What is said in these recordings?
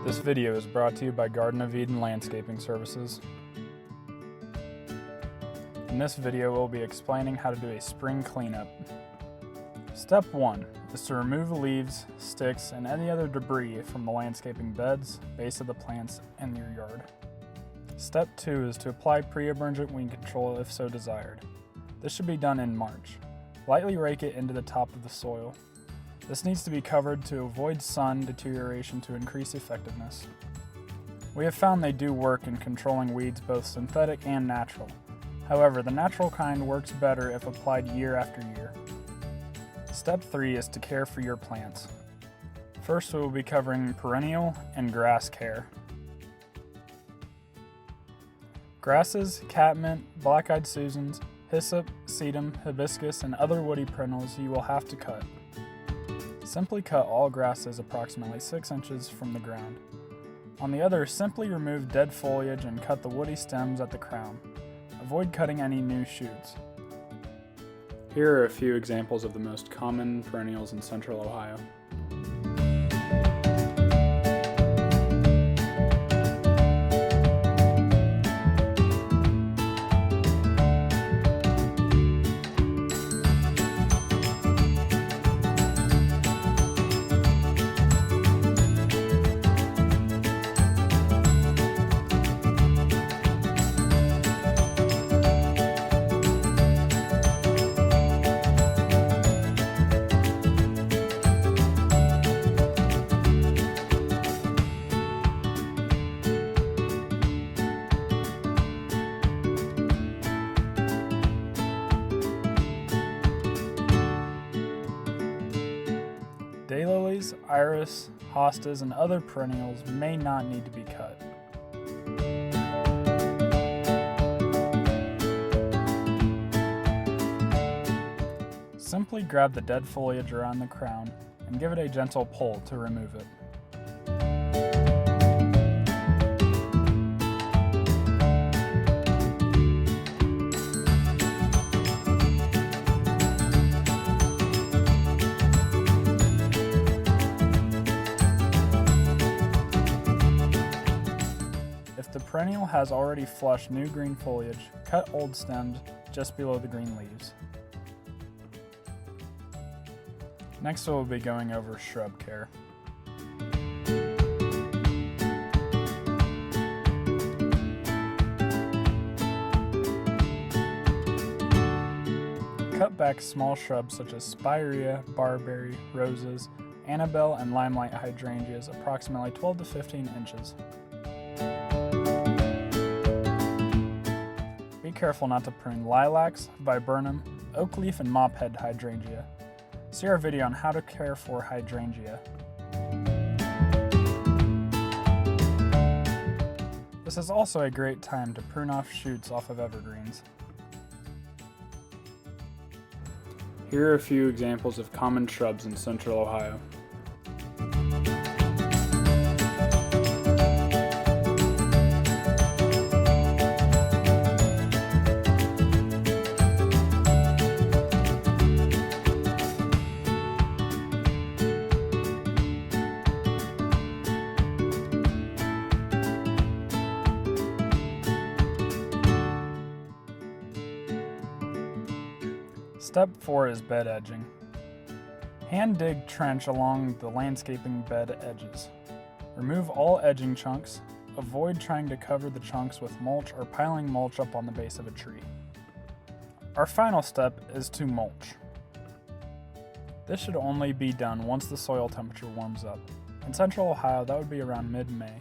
This video is brought to you by Garden of Eden Landscaping Services. In this video, we'll be explaining how to do a spring cleanup. Step 1 is to remove leaves, sticks, and any other debris from the landscaping beds, base of the plants, and your yard. Step 2 is to apply pre-emergent weed control if so desired. This should be done in March. Lightly rake it into the top of the soil. This needs to be covered to avoid sun deterioration to increase effectiveness. We have found they do work in controlling weeds both synthetic and natural. However, the natural kind works better if applied year after year. Step 3 is to care for your plants. First, we will be covering perennial and grass care. Grasses, catmint, black-eyed Susans, hyssop, sedum, hibiscus, and other woody perennials you will have to cut. Simply cut all grasses approximately 6 inches from the ground. On the other, simply remove dead foliage and cut the woody stems at the crown. Avoid cutting any new shoots. Here are a few examples of the most common perennials in central Ohio. Daylilies, iris, hostas, and other perennials may not need to be cut. Simply grab the dead foliage around the crown and give it a gentle pull to remove it. If the perennial has already flushed new green foliage, cut old stems just below the green leaves. Next, we'll be going over shrub care. Cut back small shrubs such as spirea, barberry, roses, Annabelle, and Limelight Hydrangeas approximately 12 to 15 inches. Be careful not to prune lilacs, viburnum, oak leaf, and mophead hydrangea. See our video on how to care for hydrangea. This is also a great time to prune off shoots off of evergreens. Here are a few examples of common shrubs in central Ohio. Step 4 is bed edging. Hand dig trench along the landscaping bed edges. Remove all edging chunks. Avoid trying to cover the chunks with mulch or piling mulch up on the base of a tree. Our final step is to mulch. This should only be done once the soil temperature warms up. In central Ohio, that would be around mid-May.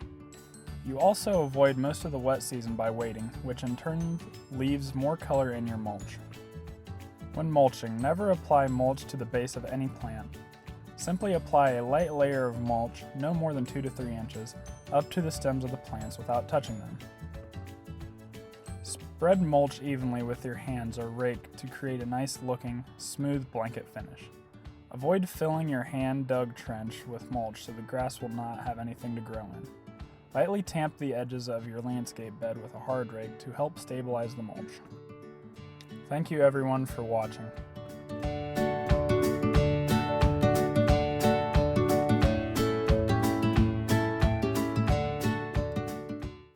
You also avoid most of the wet season by waiting, which in turn leaves more color in your mulch. When mulching, never apply mulch to the base of any plant. Simply apply a light layer of mulch, no more than 2 to 3 inches, up to the stems of the plants without touching them. Spread mulch evenly with your hands or rake to create a nice looking, smooth blanket finish. Avoid filling your hand-dug trench with mulch so the grass will not have anything to grow in. Lightly tamp the edges of your landscape bed with a hard rake to help stabilize the mulch. Thank you everyone for watching.